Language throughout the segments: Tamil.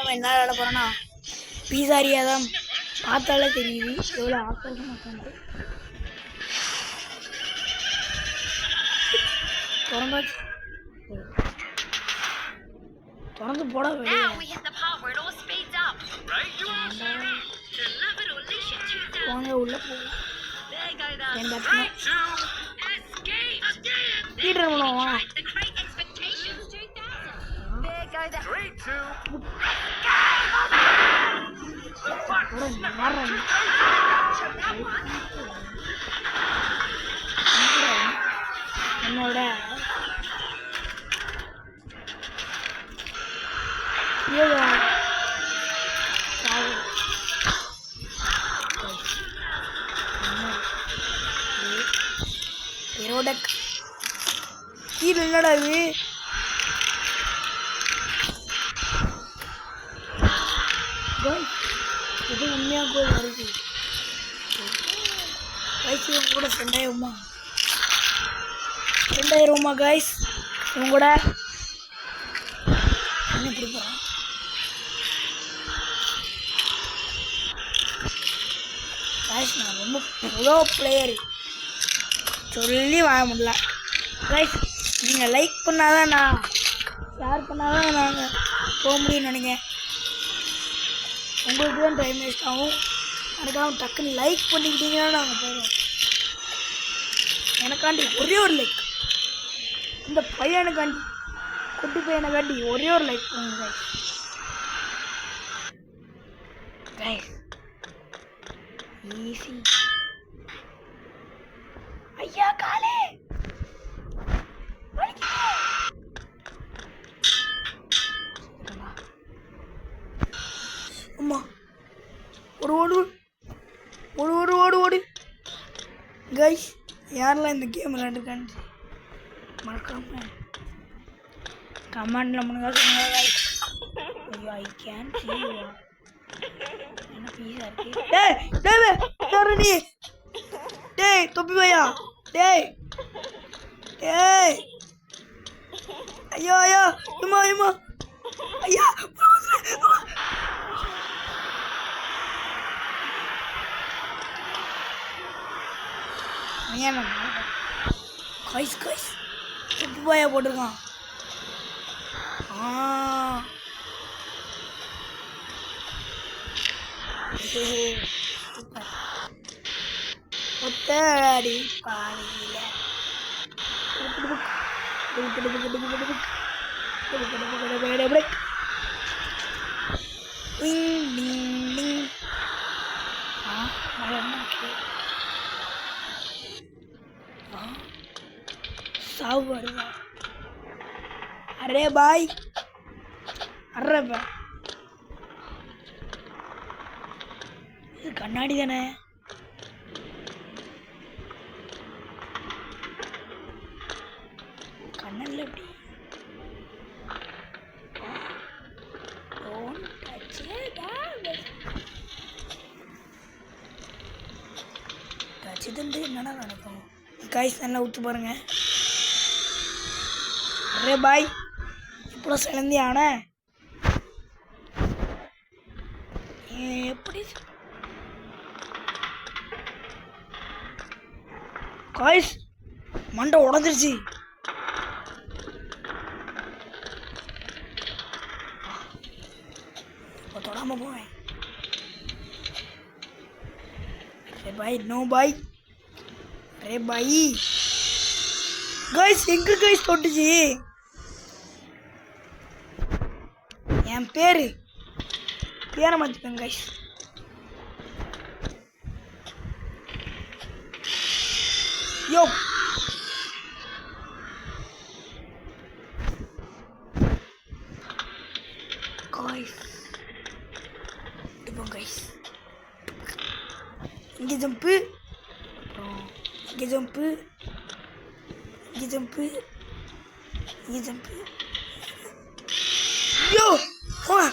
நம்ம என்ன விளாட போகிறோன்னா பீஸாரியா தான் பார்த்தாலே தெரியுது எவ்வளோ ஆக்ரோஷமாக உட்காந்து திறந்து போட வெளியே போங்க உள்ள போகும் ஸ்பீட் பண்ணுவோம் என்னோட கீழே என்னடா இது இது உண்மையாக கோல் வருது வயசு கூட ஃப்ரெண்டாயிருமா கைஸ் இவங்க கூட என்ன பிடிப்பான் கைஸ் நான் ரொம்ப ப்ரோ பிளேயரு சொல்லி வாங்க முடியல கைஸ் நீங்கள் லைக் பண்ணாதான் நான் ஷேர் பண்ணாதான் நாங்கள் போக முடியும்னு நினைக்கிறேன் உங்களுக்கு தான் டைம் வேஸ்ட் ஆகும் அதுக்காக டக்குன்னு லைக் பண்ணிக்கிட்டீங்கன்னா நாங்கள் போகிறோம் எனக்காண்டி ஒரே ஒரு லைக் இந்த பையனுக்காண்டி குட்டி பையனுக்காண்டி ஒரே ஒரு லைக் பண்ணுங்க கைஸ் ஈஸி ஐயா காலே அம்மா ஒரு ஓடு ஓடு ஓடு ஓடு ஓடு கைஸ் யாரெல்லாம் இந்த கேம் விளையாண்டுருக்கான்னு மறக்காம கமெண்ட்ல முன்னாடி சொல்லுங்க ஐயோ ஐ கேன் சீ என்ன பீஸா இருக்கு டேய் டேய் யாரு நீ டேய் தொப்பி பையா டேய் டேய் ஐயோ ஐயோ இம்மா இம்மா ஐயா ஐயா கைஸ் கைஸ் தொப்பி பையா போட்டிருக்கான் ஒத்தடி பாடியில சாவு வருவா அரே பாய் அரே பா இது கண்ணாடி தானே கண்ணல்ல எப்படி டச்சுதுண்டு என்னடா நடக்கும் காய்ஸ் நல்லா ஊற்று பாருங்க அரே பாய் இப்போ சிலந்தியான எப்படி காய்ஸ் மண்டை உடஞ்சிருச்சு இப்போ தொடாம போவேன் அரே பாய் நோ பாய் அரே பாய் கைஸ் எங்க கைஸ் தொட்டுச்சு என் பேரை மாற்றிக்கோங்க கைஸ் யோ கைஸ் இப்போ கைஸ் இங்கே ஜம்ப்பு இங்கே ஜம்ப்பு இங்கே ஜம்ப்பு இங்கே ஜம்ப்பு யோ போங்க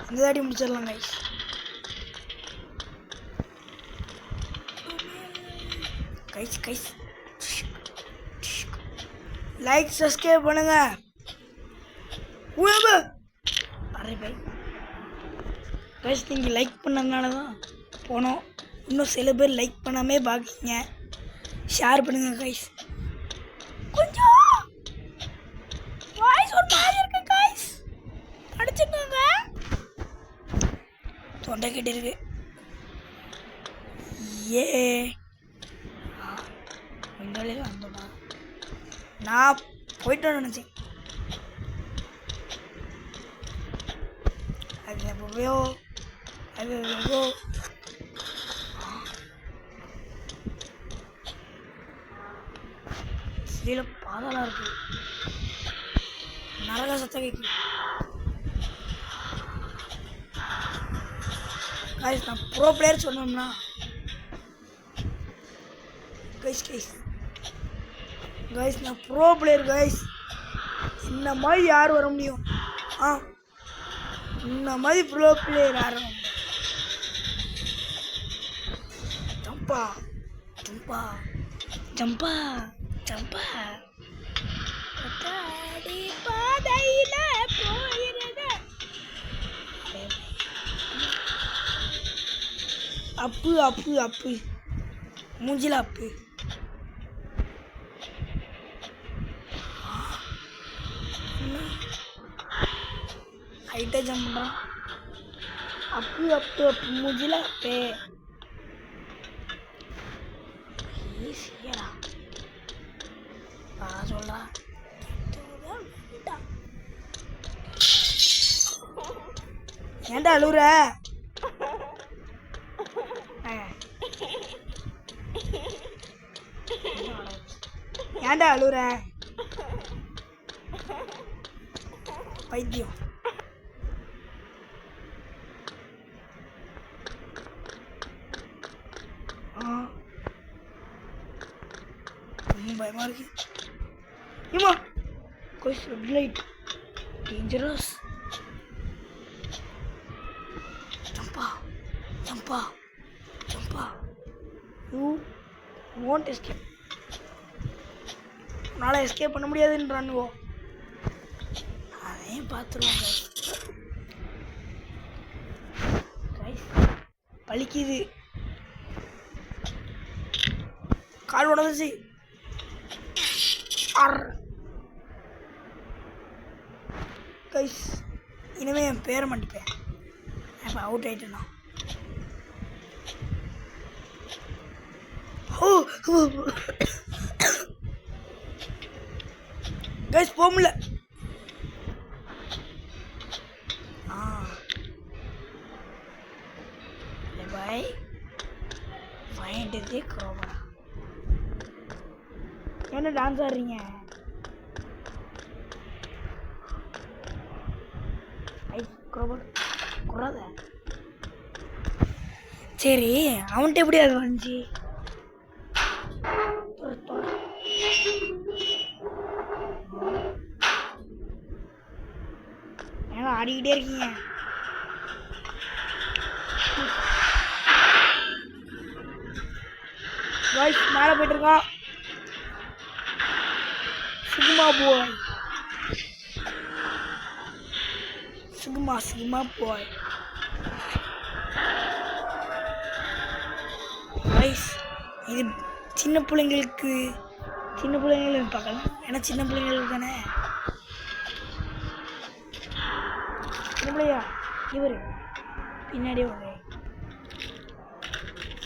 இந்த தாடி முடிச்சிடலாம் guys guys guys like subscribe பண்ணுங்க. அரே பை கைஸ், நீங்கள் லைக் பண்ணதுனால தான் போனோம். இன்னும் சில பேர் லைக் பண்ணாமே பார்க்குறீங்க. ஷேர் பண்ணுங்க கைஸ். கொஞ்சம் வாய்ஸ் ஒரு மாதிரி இருக்கு கைஸ், அடிச்சுக்கோங்க. தொண்டை கிட்ட இருக்கு. ஏ விண்டோலே வந்தோம்னா நான் போயிட்டு நினச்சேன். அது கீழே பாதாளம் இருக்கு. நரக சத்தம் கேட்குது. கைஸ், நான் ப்ரோ பிளேயர் சொன்னோம்னா கைஸ் நான் ப்ரோ பிளேயர் கைஸ். இந்த மாதிரி யார் வர முடியும்? இந்த மாதிரி ப்ரோ பிளேயர் யார்? ஜம்பா ஜம்பா ஜம்பா ஜம்பா பாதையில போயிருந்த அப்பு அப்பு அப்பு மூஞ்சில அப்பு. ஹைட்டாக ஜம்ப் பண்ணுறான். அப்பு அப்பு அப்பு மூஞ்சில அப்பே. ஈஸியடா சொல்றா. ஏன்டா அழுவுற? ஏன்டா அழுவுற? பைத்தியம். பயமா இருக்கு. ஏமா கோஸ் ரெட் லைட் டேஞ்சரஸ். ஜம்பா ஜம்பா ஜம்பா. You want escape. உன்னால் எஸ்கேப் பண்ண முடியாதுன்றானுவோ. அதையும் பார்த்துருவாங்க. பலிக்குது. கால் உடஞ்சி. கைஸ், இனிமே என் பேரை மாட்டிப்பேன். இப்போ அவுட் ஆகிட்டேன்னா கைஸ் போக முடியல. பாய் ஃபைண்ட் க்ரோபரா. என்ன டான்ஸ் ஆடுறீங்க? குறாத. சரி, அவன்கிட்ட எப்படி அது வந்துச்சு? ஏன்னா ஆடிக்கிட்டே இருக்கீங்க. வாய்ஸ் மேலே போயிட்டு இருக்கான். சிக்மா போய் சிக்மா போய் வாய்ஸ். இது சின்ன பிள்ளைங்களுக்கு பார்க்கலாம். ஏன்னா சின்ன பிள்ளைங்களுக்கு தானே. சின்ன பிள்ளையா இவர் பின்னாடியே ஒரு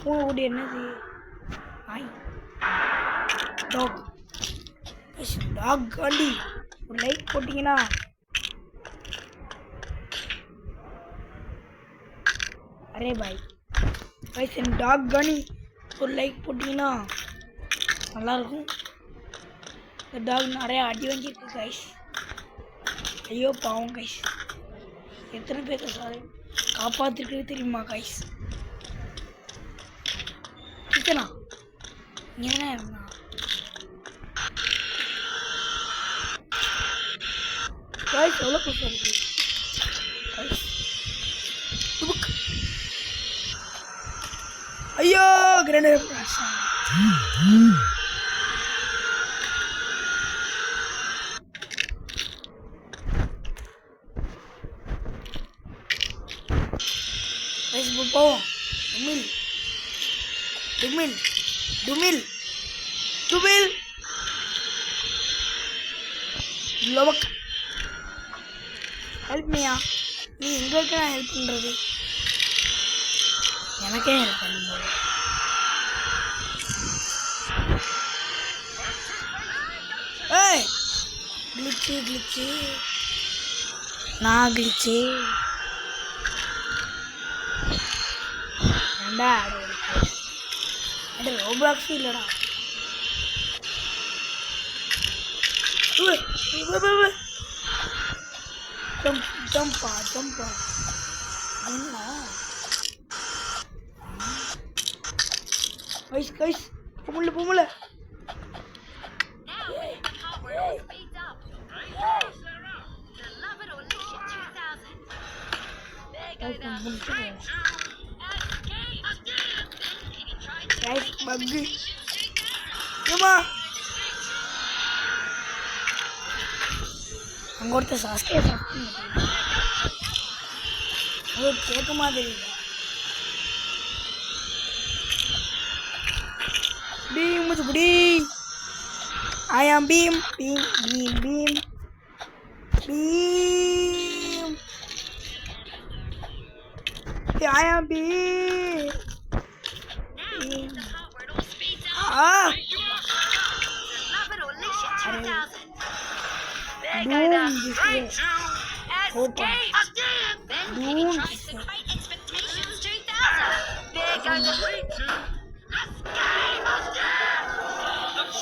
பூனை கூட்டி என்னது? நாய். டாக் காண்டி ஒரு லைக் போட்டிங்கன்னா அரே பாய் கைஸ், என் டாக் காணி ஒரு லைக் போட்டிங்கன்னா நல்லாயிருக்கும். இந்த டாக் நிறையா அடி வாங்கியிருக்கு கைஸ். ஐயோ பாவம் கைஸ். எத்தனை பேர் சார் காப்பாற்றிருக்குது தெரியுமா கைஸ்? கிச்சனா இங்கே தானே இருந்தா. கைஸ் எவ்வளோ பெருசாக இருக்குது கைஸ். ஐயோ grenade. Dumil. Dumil. Dumil. Dumil. Lobak. Help me யா. நீ எங்களுக்கு நான் ஹெல்ப் பண்ணுறது? எனக்கே ஹெல்ப் பண்ணும்போது ஏய் கிளிச்சு கிளிச்சு நான் கிளிச்சு ரெண்டா ஆடு ரோபாக்ஸ் இல்லைடா. ஜம்பா ஜம்பா என்ன கைஸ் கைஸ் பொம்பளை பக்கு ஏமா அங்கே ஒருத்தர் சாஸ்திரியா அது கேட்க மாதிரி இல்லை. Beam with the I am beam, beam, beam, beam, beam. Yeah, I am beam. Beam. Ah. Doom this way. Open. Doom this way.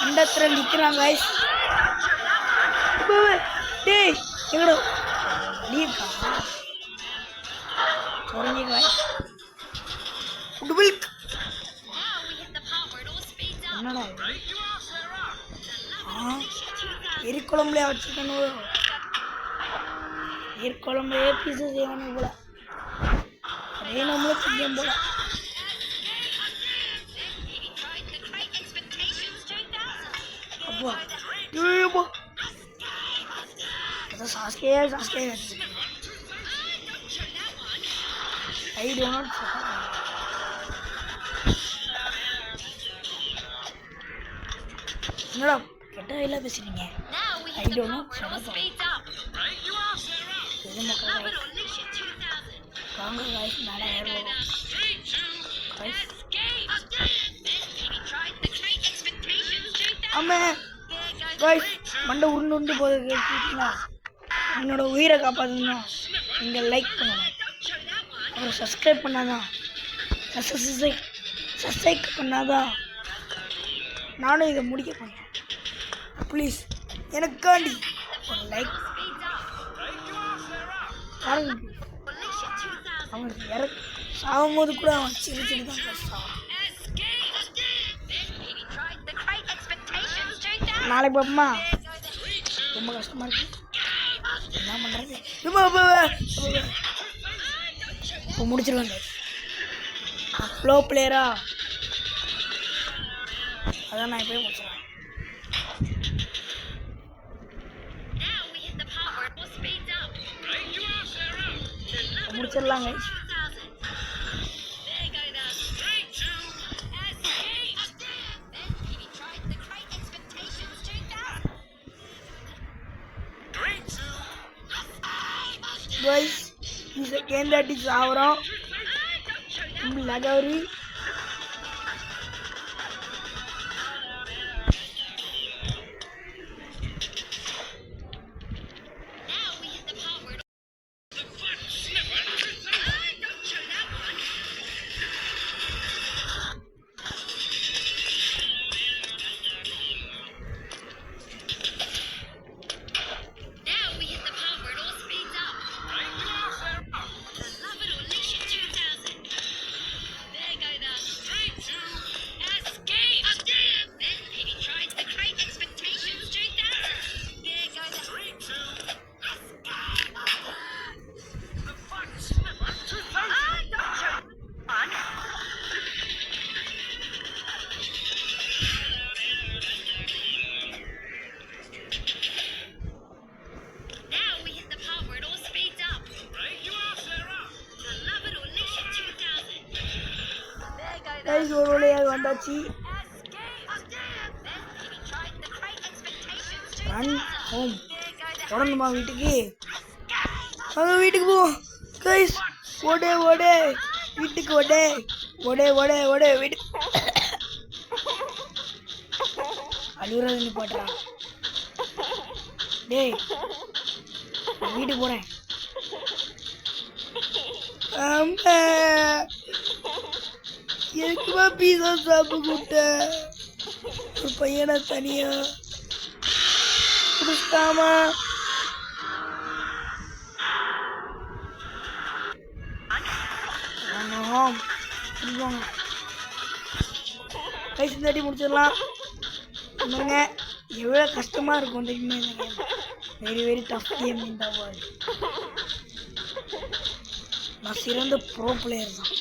அண்டத்தில் நிற்கிறாங்க கைஸ். டேய் எங்கடோ நீக்கா சொரங்கி கைஸ். டுபில்க் என்னடா எரிக்குழம்புலையா வச்சுக்கணும்? எரிக்குழம்புலையே பீஸு செய்யணும் போல. அதே நம்மளும் செய்யும் போல. அப்பா ஐயோ அதான் சாஸ்கே ஐ டோ நாட் என்னடா கெட்ட வேலை பேசுறீங்க? ஐ டோ நாட் இது மக்கள் வாங்க கைஸ் மேலே ஏறுவோம். ஆமாம் கைஸ் மண்டை உருண்டு போது கேட்டீங்களா? என்னோட உயிரை காப்பாற்றணும். நீங்கள் லைக் பண்ணணும், அப்புறம் சப்ஸ்கிரைப் பண்ணாதான் சப்ஸ்கிரைப் பண்ணாதான் நானும் இதை முடிக்க போகிறேன். ப்ளீஸ் எனக்காண்டி ஒரு லைக் பாருங்க. அவனுக்கு சாகும் போது கூட அவன் சிரிச்சுட்டு தான் கஷ்டம். நாளைக்கு பார்ப்போமா? ரொம்ப கஷ்டமா இருக்கு. என்ன பண்ணுறது? இப்போ முடிச்சிருவாங்க. ப்ளோ பிளேயரா அதான் நான் இப்போயே முடிச்சிடுவேன். முடிச்சிடலாங்க. Guys, this again that is our Lagari. Guys ஒரு வழியாக வந்தாச்சு. Run home. தொடர்ந்துமா வீட்டுக்கு? வீட்டுக்கு போவோம் கைஸ். ஓடே ஓடே வீட்டுக்கு ஓடே ஓடே ஓடே ஓடே வீட்டுக்கு. அழுகுறது நிப்பாட்டா. டேய் வீட்டுக்கு போகிறேன். எதுக்குமா பீஸா சாப்பிட்டு கூப்பிட்ட? ஒரு பையனை தனியா குடிச்சிட்டாமா? கைஸ் இந்த அடி முடிச்சிடலாம். பாருங்க எவ்வளோ கஷ்டமாக இருக்கும் தெரியுமா இந்த game. Very very tough game இந்த வேர்ல்ட். நான் சிறந்த ப்ரோ பிளேயர் தான்.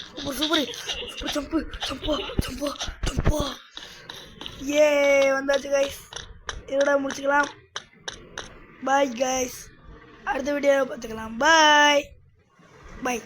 சூப்பர் சூப்பர் சூப்பர் சம்பு சம்பா சம்பா சம்பா. ஏ வந்தாச்சு கைஸ். இதோட முடிச்சுக்கலாம். Bye guys. அடுத்த வீடியோவில் பார்த்துக்கலாம். பாய் பாய்.